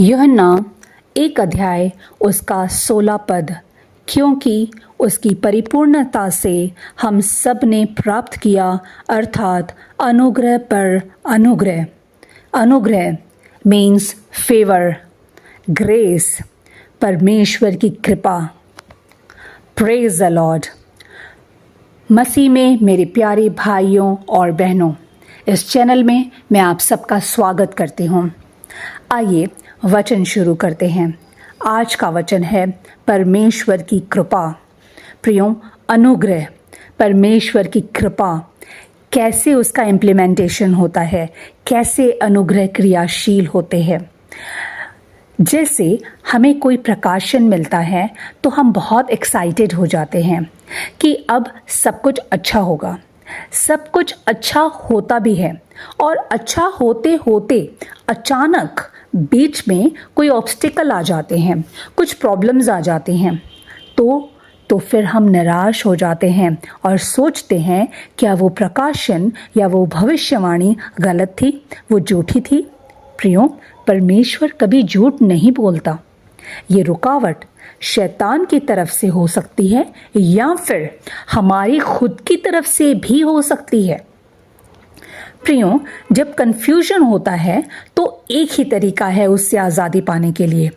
यूहन्ना 1 अध्याय उसका 16 पद, क्योंकि उसकी परिपूर्णता से हम सब ने प्राप्त किया, अर्थात अनुग्रह पर अनुग्रह। अनुग्रह मीन्स फेवर, ग्रेस, परमेश्वर की कृपा। Praise the Lord. मसीह में मेरे प्यारे भाइयों और बहनों, इस चैनल में मैं आप सबका स्वागत करती हूँ। आइए वचन शुरू करते हैं। आज का वचन है परमेश्वर की कृपा। प्रियों, अनुग्रह, परमेश्वर की कृपा, कैसे उसका इम्प्लीमेंटेशन होता है, कैसे अनुग्रह क्रियाशील होते हैं। जैसे हमें कोई प्रकाशन मिलता है तो हम बहुत एक्साइटेड हो जाते हैं कि अब सब कुछ अच्छा होगा। सब कुछ अच्छा होता भी है और अच्छा होते होते अचानक बीच में कोई ऑब्स्टिकल आ जाते हैं, कुछ प्रॉब्लम्स आ जाते हैं, तो फिर हम निराश हो जाते हैं और सोचते हैं क्या वो प्रकाशन या वो भविष्यवाणी गलत थी, वो झूठी थी। प्रियों, परमेश्वर कभी झूठ नहीं बोलता। ये रुकावट शैतान की तरफ से हो सकती है या फिर हमारी खुद की तरफ से भी हो सकती है। प्रियों, जब कन्फ्यूजन होता है तो एक ही तरीका है उससे आज़ादी पाने के लिए,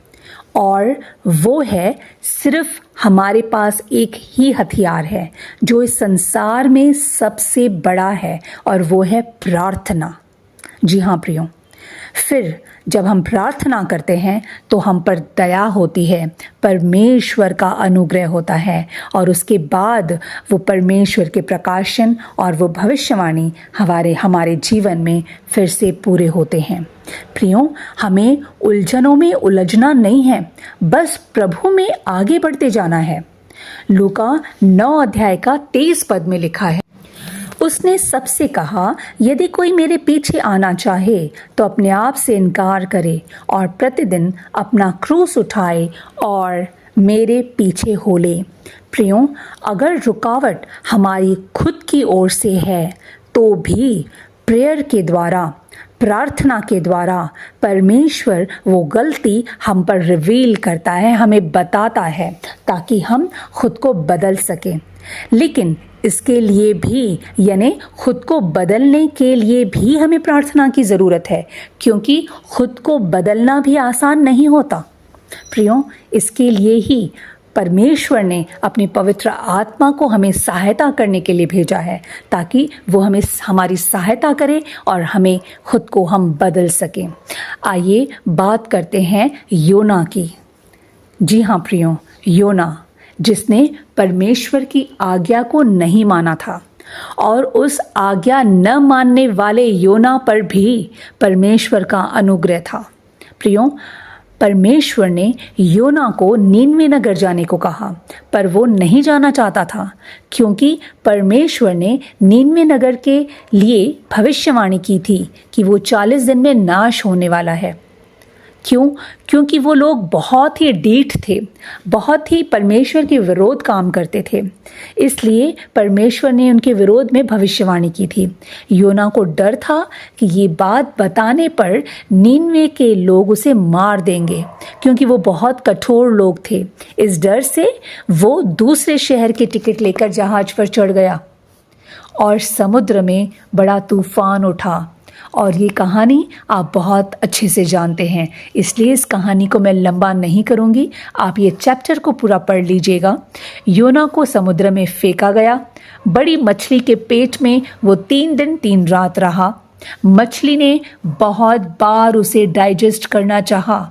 और वो है सिर्फ हमारे पास एक ही हथियार है जो इस संसार में सबसे बड़ा है, और वो है प्रार्थना। जी हाँ प्रियों, फिर जब हम प्रार्थना करते हैं तो हम पर दया होती है, परमेश्वर का अनुग्रह होता है, और उसके बाद वो परमेश्वर के प्रकाशन और वो भविष्यवाणी हमारे जीवन में फिर से पूरे होते हैं। प्रियों, हमें उलझनों में उलझना नहीं है, बस प्रभु में आगे बढ़ते जाना है। लूका 9 अध्याय का 23 पद में लिखा है, उसने सबसे कहा, यदि कोई मेरे पीछे आना चाहे तो अपने आप से इनकार करे और प्रतिदिन अपना क्रूस उठाए और मेरे पीछे हो ले। प्रियों, अगर रुकावट हमारी खुद की ओर से है तो भी प्रेयर के द्वारा, प्रार्थना के द्वारा परमेश्वर वो गलती हम पर रिवील करता है, हमें बताता है, ताकि हम खुद को बदल सकें। लेकिन इसके लिए भी, यानी खुद को बदलने के लिए भी हमें प्रार्थना की ज़रूरत है, क्योंकि खुद को बदलना भी आसान नहीं होता। प्रियों, इसके लिए ही परमेश्वर ने अपनी पवित्र आत्मा को हमें सहायता करने के लिए भेजा है, ताकि वो हमारी सहायता करे और हमें खुद को हम बदल सकें। आइए बात करते हैं योना की। जी हाँ प्रियों, योना, जिसने परमेश्वर की आज्ञा को नहीं माना था, और उस आज्ञा न मानने वाले योना पर भी परमेश्वर का अनुग्रह था। प्रियों, परमेश्वर ने योना को नीनवे नगर जाने को कहा, पर वो नहीं जाना चाहता था, क्योंकि परमेश्वर ने नीनवे नगर के लिए भविष्यवाणी की थी कि वो 40 दिन में नाश होने वाला है। क्यों? क्योंकि वो लोग बहुत ही ढीठ थे, बहुत ही परमेश्वर के विरोध काम करते थे, इसलिए परमेश्वर ने उनके विरोध में भविष्यवाणी की थी। योना को डर था कि ये बात बताने पर नीनवे के लोग उसे मार देंगे, क्योंकि वो बहुत कठोर लोग थे। इस डर से वो दूसरे शहर की टिकट लेकर जहाज पर चढ़ गया और समुद्र में बड़ा तूफान उठा। और ये कहानी आप बहुत अच्छे से जानते हैं, इसलिए इस कहानी को मैं लंबा नहीं करूँगी, आप ये चैप्टर को पूरा पढ़ लीजिएगा। योना को समुद्र में फेंका गया, बड़ी मछली के पेट में वो 3 दिन 3 रात रहा। मछली ने बहुत बार उसे डाइजेस्ट करना चाहा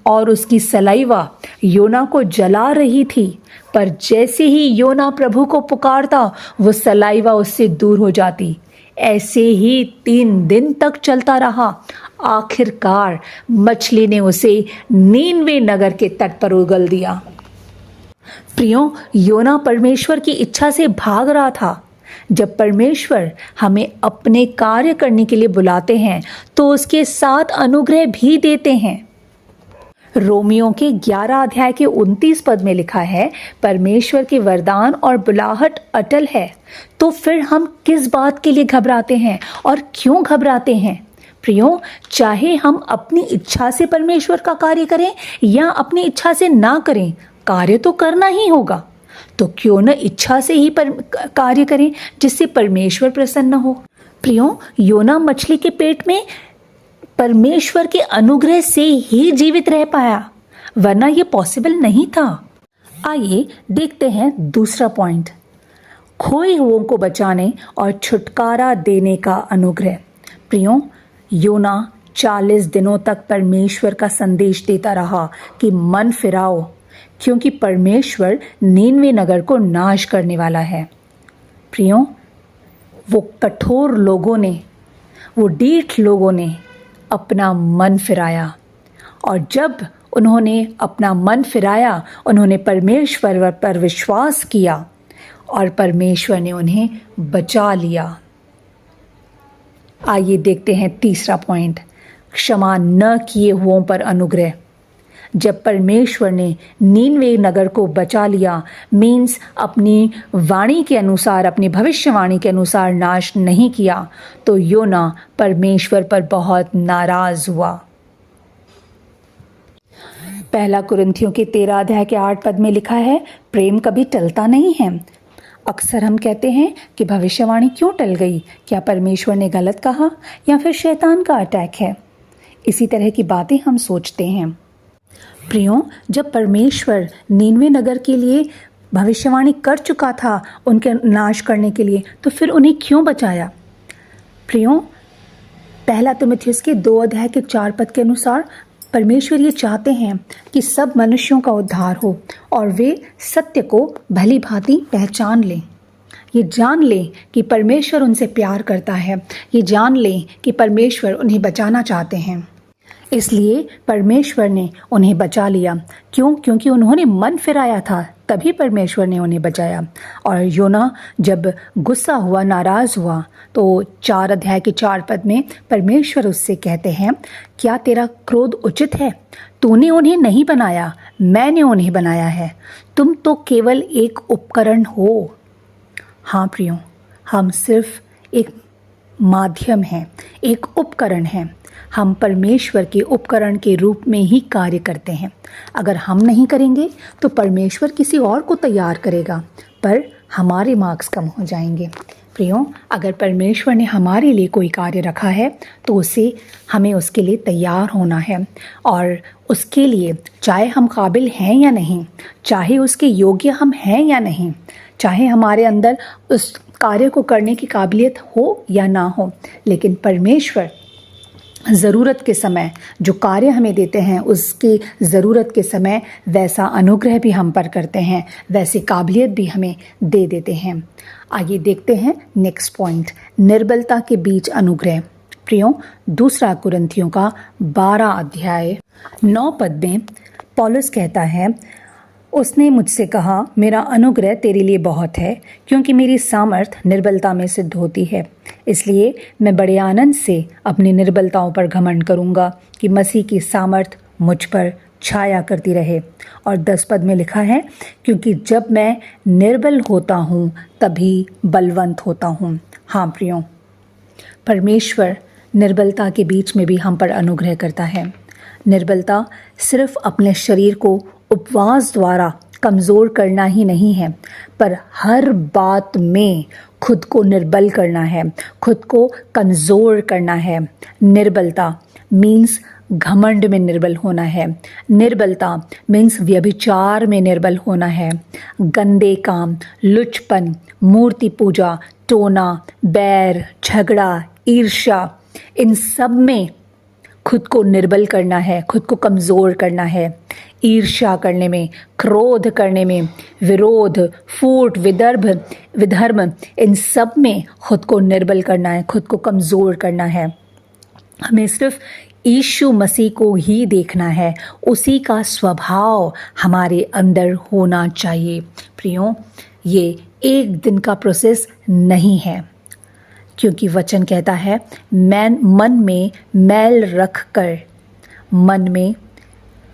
और उसकी सलाइवा योना को जला रही थी, पर जैसे ही योना प्रभु को पुकारता वो सलाइवा उससे दूर हो जाती। ऐसे ही 3 दिन तक चलता रहा। आखिरकार मछली ने उसे नीनवे नगर के तट पर उगल दिया। प्रियों, योना परमेश्वर की इच्छा से भाग रहा था। जब परमेश्वर हमें अपने कार्य करने के लिए बुलाते हैं तो उसके साथ अनुग्रह भी देते हैं। रोमियो के 11 अध्याय के 29 पद में लिखा है, परमेश्वर के वरदान और बुलाहट अटल है, तो फिर हम किस बात के लिए घबराते हैं और क्यों घबराते हैं? प्रियो, चाहे हम अपनी इच्छा से परमेश्वर का कार्य करें या अपनी इच्छा से ना करें, कार्य तो करना ही होगा। तो क्यों न इच्छा से ही कार्य करें जिससे परमेश्वर प्रसन्न हो। प्रियो, योना मछली के पेट में परमेश्वर के अनुग्रह से ही जीवित रह पाया, वरना ये पॉसिबल नहीं था। आइए देखते हैं दूसरा पॉइंट, खोए हुओं को बचाने और छुटकारा देने का अनुग्रह। प्रियो, योना 40 दिनों तक परमेश्वर का संदेश देता रहा कि मन फिराओ, क्योंकि परमेश्वर नीनवे नगर को नाश करने वाला है। प्रियो, वो कठोर लोगों ने, वो ढीठ लोगों ने अपना मन फिराया, और जब उन्होंने अपना मन फिराया, उन्होंने परमेश्वर पर विश्वास किया और परमेश्वर ने उन्हें बचा लिया। आइए देखते हैं तीसरा पॉइंट, क्षमा न किए हुओं पर अनुग्रह। जब परमेश्वर ने नीनवे नगर को बचा लिया, मीन्स अपनी वाणी के अनुसार, अपनी भविष्यवाणी के अनुसार नाश नहीं किया, तो योना परमेश्वर पर बहुत नाराज हुआ। पहला कुरिन्थियों के 13 अध्याय के 8 पद में लिखा है, प्रेम कभी टलता नहीं है। अक्सर हम कहते हैं कि भविष्यवाणी क्यों टल गई, क्या परमेश्वर ने गलत कहा या फिर शैतान का अटैक है। इसी तरह की बातें हम सोचते हैं। प्रियो, जब परमेश्वर नीनवे नगर के लिए भविष्यवाणी कर चुका था उनके नाश करने के लिए, तो फिर उन्हें क्यों बचाया। प्रियो, पहला तीमुथियुस के 2 अध्याय के 4 पद के अनुसार परमेश्वर ये चाहते हैं कि सब मनुष्यों का उद्धार हो और वे सत्य को भली भांति पहचान लें। ये जान लें कि परमेश्वर उनसे प्यार करता है, ये जान लें कि परमेश्वर उन्हें बचाना चाहते हैं। इसलिए परमेश्वर ने उन्हें बचा लिया। क्यों? क्योंकि उन्होंने मन फिराया था, तभी परमेश्वर ने उन्हें बचाया। और योना जब गुस्सा हुआ, नाराज़ हुआ, तो 4 अध्याय के 4 पद में परमेश्वर उससे कहते हैं, क्या तेरा क्रोध उचित है? तूने उन्हें नहीं बनाया, मैंने उन्हें बनाया है। तुम तो केवल एक उपकरण हो। हाँ प्रियो, हम सिर्फ एक माध्यम हैं, एक उपकरण हैं। हम परमेश्वर के उपकरण के रूप में ही कार्य करते हैं। अगर हम नहीं करेंगे तो परमेश्वर किसी और को तैयार करेगा, पर हमारे मार्क्स कम हो जाएंगे। प्रियो, अगर परमेश्वर ने हमारे लिए कोई कार्य रखा है तो हमें उसके लिए तैयार होना है, और उसके लिए चाहे हम काबिल हैं या नहीं, चाहे उसके योग्य हम हैं या नहीं, चाहे हमारे अंदर उस कार्य को करने की काबिलियत हो या ना हो, लेकिन परमेश्वर ज़रूरत के समय जो कार्य हमें देते हैं, उसकी ज़रूरत के समय वैसा अनुग्रह भी हम पर करते हैं, वैसी काबिलियत भी हमें दे देते हैं। आइए देखते हैं नेक्स्ट पॉइंट, निर्बलता के बीच अनुग्रह। प्रियो, 2 कुरिन्थियों का 12 अध्याय 9 पद में पौलुस कहता है, उसने मुझसे कहा, मेरा अनुग्रह तेरे लिए बहुत है, क्योंकि मेरी सामर्थ निर्बलता में सिद्ध होती है। इसलिए मैं बड़े आनंद से अपनी निर्बलताओं पर घमंड करूँगा कि मसीह की सामर्थ मुझ पर छाया करती रहे। और 10 पद में लिखा है, क्योंकि जब मैं निर्बल होता हूँ तभी बलवंत होता हूँ। हाँ प्रियो, परमेश्वर निर्बलता के बीच में भी हम पर अनुग्रह करता है। निर्बलता सिर्फ अपने शरीर को उपवास द्वारा कमज़ोर करना ही नहीं है, पर हर बात में खुद को निर्बल करना है, खुद को कमज़ोर करना है। निर्बलता मीन्स घमंड में निर्बल होना है। निर्बलता मीन्स व्यभिचार में निर्बल होना है। गंदे काम, लुचपन, मूर्ति पूजा, टोना, बैर, झगड़ा, ईर्ष्या, इन सब में खुद को निर्बल करना है, खुद को कमज़ोर करना है। ईर्ष्या करने में, क्रोध करने में, विरोध, फूट, विधर्म, इन सब में खुद को निर्बल करना है, खुद को कमज़ोर करना है। हमें सिर्फ यीशु मसीह को ही देखना है, उसी का स्वभाव हमारे अंदर होना चाहिए। प्रियो, ये एक दिन का प्रोसेस नहीं है, क्योंकि वचन कहता है, मन में मैल रखकर, मन में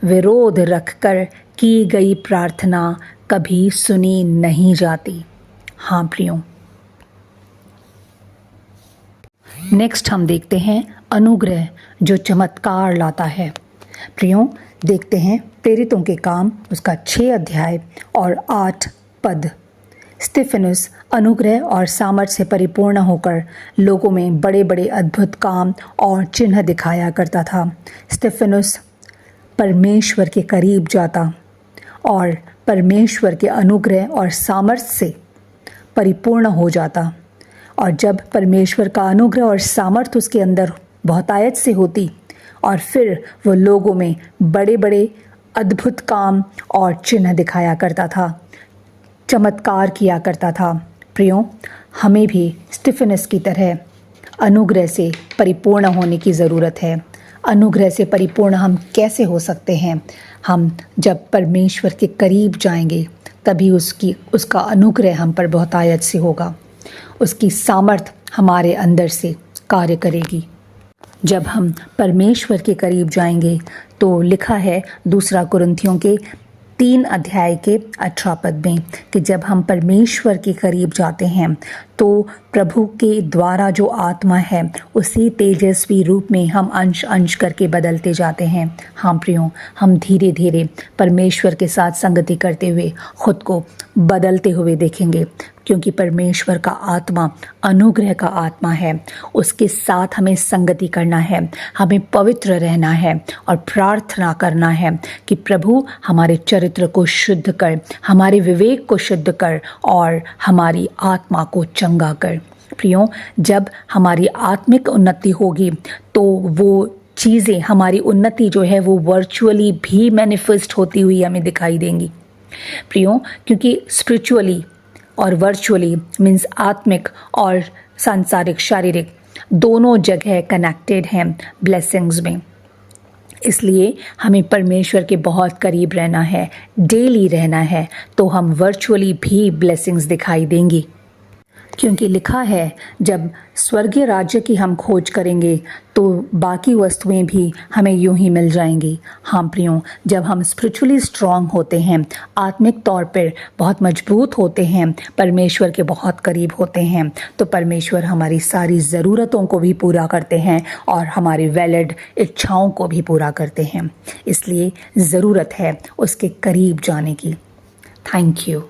विरोध रखकर की गई प्रार्थना कभी सुनी नहीं जाती। हाँ प्रियो, नेक्स्ट हम देखते हैं अनुग्रह जो चमत्कार लाता है। प्रियों, देखते हैं प्रेरितों के काम उसका 6 अध्याय और 8 पद। स्तिफनुस अनुग्रह और सामर्थ से परिपूर्ण होकर लोगों में बड़े बड़े अद्भुत काम और चिन्ह दिखाया करता था। स्तिफनुस परमेश्वर के करीब जाता और परमेश्वर के अनुग्रह और सामर्थ से परिपूर्ण हो जाता। और जब परमेश्वर का अनुग्रह और सामर्थ उसके अंदर बहुतायत से होती और फिर वो लोगों में बड़े बड़े अद्भुत काम और चिन्ह दिखाया करता था, चमत्कार किया करता था। प्रियों, हमें भी स्तिफनुस की तरह अनुग्रह से परिपूर्ण होने की ज़रूरत है। अनुग्रह से परिपूर्ण हम कैसे हो सकते हैं? हम जब परमेश्वर के करीब जाएंगे तभी उसका अनुग्रह हम पर बहुतायत से होगा, उसकी सामर्थ हमारे अंदर से कार्य करेगी। जब हम परमेश्वर के करीब जाएंगे तो लिखा है 2 कुरिन्थियों के 3 अध्याय के 18 पद में कि जब हम परमेश्वर के करीब जाते हैं तो प्रभु के द्वारा जो आत्मा है उसी तेजस्वी रूप में हम अंश अंश करके बदलते जाते हैं। हाँ प्रियों, हम धीरे धीरे परमेश्वर के साथ संगति करते हुए खुद को बदलते हुए देखेंगे, क्योंकि परमेश्वर का आत्मा अनुग्रह का आत्मा है। उसके साथ हमें संगति करना है, हमें पवित्र रहना है और प्रार्थना करना है कि प्रभु हमारे चरित्र को शुद्ध कर, हमारे विवेक को शुद्ध कर और हमारी आत्मा को चंगा कर। प्रियों, जब हमारी आत्मिक उन्नति होगी तो वो चीज़ें, हमारी उन्नति जो है वो वर्चुअली भी मैनिफेस्ट होती हुई हमें दिखाई देंगी। प्रियों, क्योंकि स्पिरिचुअली और वर्चुअली मीन्स आत्मिक और सांसारिक शारीरिक दोनों जगह कनेक्टेड हैं ब्लेसिंग्स में। इसलिए हमें परमेश्वर के बहुत करीब रहना है, डेली रहना है, तो हम वर्चुअली भी ब्लेसिंग्स दिखाई देंगी। क्योंकि लिखा है जब स्वर्गीय राज्य की हम खोज करेंगे तो बाकी वस्तुएं भी हमें यूं ही मिल जाएंगी। हाँ प्रियों, जब हम स्पिरिचुअली स्ट्रांग होते हैं, आत्मिक तौर पर बहुत मजबूत होते हैं, परमेश्वर के बहुत करीब होते हैं, तो परमेश्वर हमारी सारी ज़रूरतों को भी पूरा करते हैं और हमारी वैलिड इच्छाओं को भी पूरा करते हैं। इसलिए ज़रूरत है उसके करीब जाने की। Thank you.